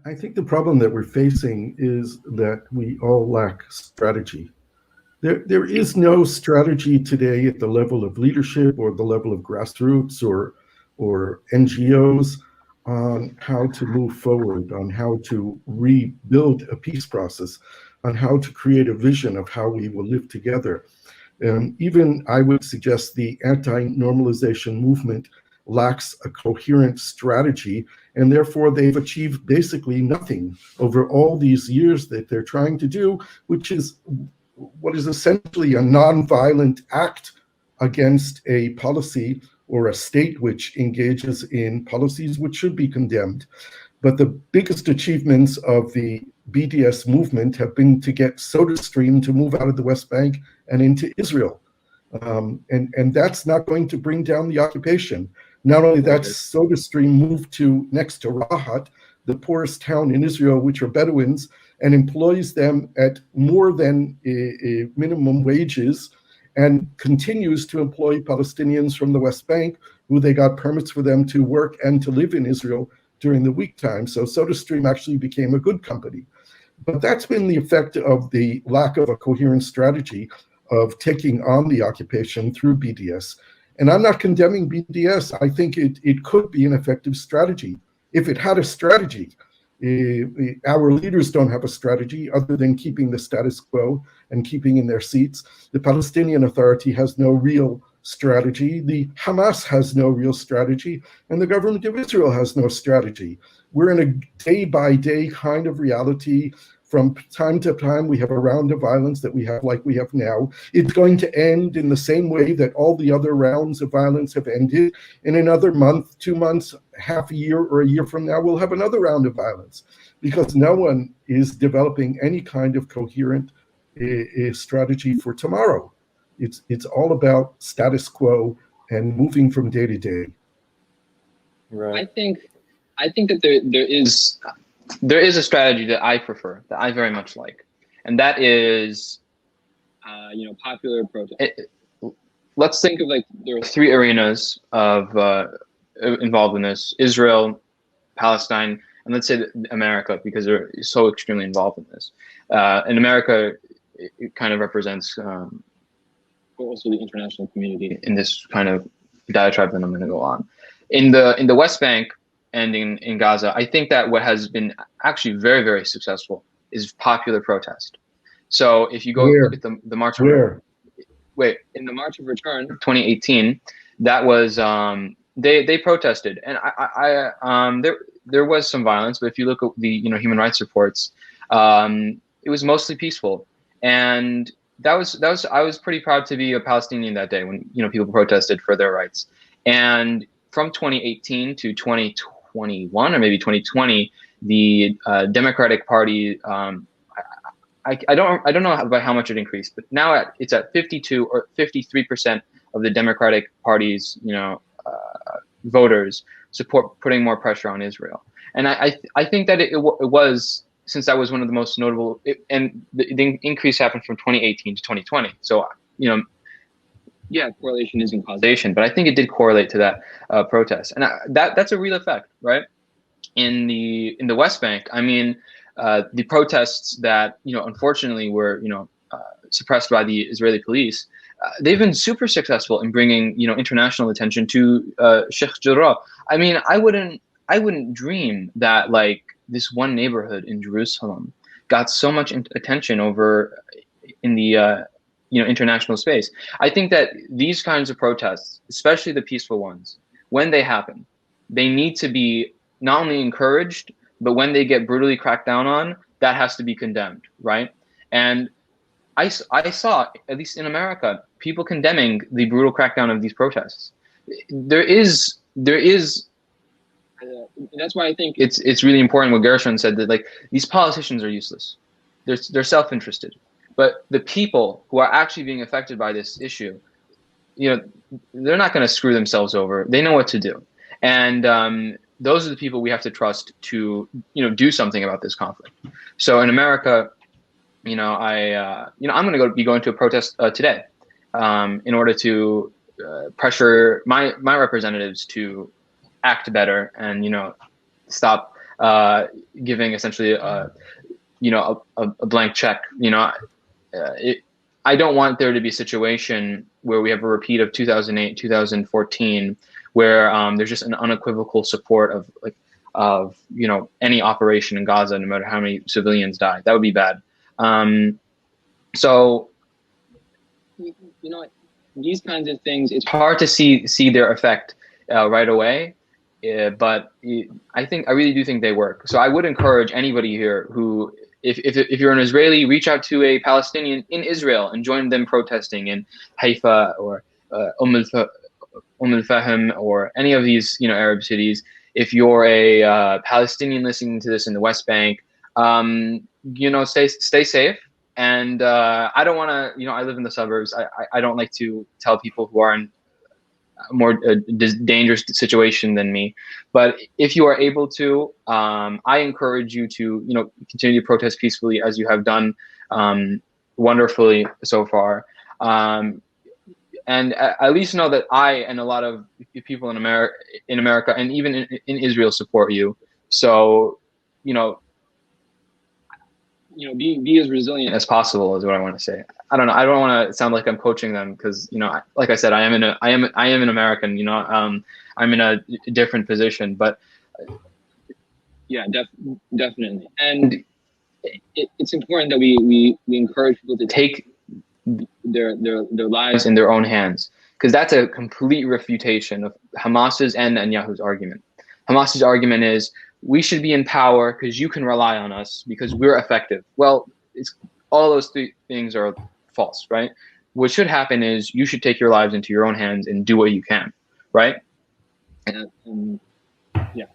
I think the problem that we're facing is that we all lack strategy. There is no strategy today at the level of leadership or the level of grassroots or NGOs on how to move forward, on how to rebuild a peace process, on how to create a vision of how we will live together. Even I would suggest the anti-normalization movement lacks a coherent strategy, and therefore they've achieved basically nothing over all these years that they're trying to do, which is what is essentially a non-violent act against a policy or a state which engages in policies which should be condemned. But the biggest achievements of the BDS movement have been to get SodaStream to move out of the West Bank and into Israel. And that's not going to bring down the occupation. Not only that, SodaStream moved to next to Rahat, the poorest town in Israel, which are Bedouins, and employs them at more than minimum wages, and continues to employ Palestinians from the West Bank, who they got permits for them to work and to live in Israel during the week time. So SodaStream actually became a good company. But that's been the effect of the lack of a coherent strategy of taking on the occupation through BDS. And I'm not condemning BDS. I think it could be an effective strategy. If it had a strategy, our leaders don't have a strategy other than keeping the status quo and keeping in their seats. The Palestinian Authority has no real strategy. The Hamas has no real strategy. And the government of Israel has no strategy. We're in a day-by-day kind of reality. From time to time, we have a round of violence that we have like we have now. It's going to end in the same way that all the other rounds of violence have ended. In another month, 2 months, half a year, or a year from now, we'll have another round of violence because no one is developing any kind of coherent strategy for tomorrow. It's all about status quo and moving from day to day. Right. I think that there is a strategy that I prefer, that I very much like, and that is, popular protest. Let's think of there are three arenas of involved in this: Israel, Palestine, and let's say America, because they're so extremely involved in this. In America, it kind of represents also the international community in this kind of diatribe that I'm going to go on. In the West Bank and in Gaza, I think that what has been actually very, very successful is popular protest. So if you go look at the March of in the March of Return 2018, that was they protested, and there was some violence, but if you look at the human rights reports, it was mostly peaceful, and that was I was pretty proud to be a Palestinian that day when people protested for their rights. And from 2018 to 2021 or maybe 2020, the Democratic Party, I don't know by how much it increased, but now it's at 52 or 53% of the Democratic Party's voters support putting more pressure on Israel. And I think that it was, since that was one of the most notable, and the increase happened from 2018 to 2020. So correlation isn't causation, but I think it did correlate to that protest, and that's a real effect, right? In the West Bank, I mean, the protests that unfortunately were suppressed by the Israeli police, they've been super successful in bringing international attention to Sheikh Jarrah. I mean, I wouldn't dream that this one neighborhood in Jerusalem got so much attention over in the international space. I think that these kinds of protests, especially the peaceful ones, when they happen, they need to be not only encouraged, but when they get brutally cracked down on, that has to be condemned, right? And I saw, at least in America, people condemning the brutal crackdown of these protests. There is. That's why I think it's really important what Gershon said, that these politicians are useless. They're self-interested. But the people who are actually being affected by this issue, they're not going to screw themselves over. They know what to do, and those are the people we have to trust to, do something about this conflict. So in America, I'm going to be going to a protest today, in order to pressure my representatives to act better and stop giving essentially a blank check. I don't want there to be a situation where we have a repeat of 2008, 2014, where there's just an unequivocal support of any operation in Gaza, no matter how many civilians die. That would be bad. So these kinds of things, it's hard to see their effect right away, but I really do think they work. So I would encourage anybody here who, if you're an Israeli, reach out to a Palestinian in Israel and join them protesting in Haifa or al-Fahim or any of these Arab cities. If you're a Palestinian listening to this in the West Bank, stay safe. And I don't want to, I live in the suburbs. I don't like to tell people who are in a more dangerous situation than me. But if you are able to, I encourage you to, continue to protest peacefully as you have done wonderfully so far. And at least know that I and a lot of people in America and even in Israel support you. So, be as resilient as possible is what I want to say. I don't know. I don't want to sound like I'm coaching them because, like I said, I am an American. I'm in a different position, but yeah, definitely. And it's important that we encourage people to take their lives in their own hands, because that's a complete refutation of Hamas's and Netanyahu's argument. Hamas's argument is, we should be in power because you can rely on us because we're effective. Well, all those three things are false, right? What should happen is you should take your lives into your own hands and do what you can, right? And yeah.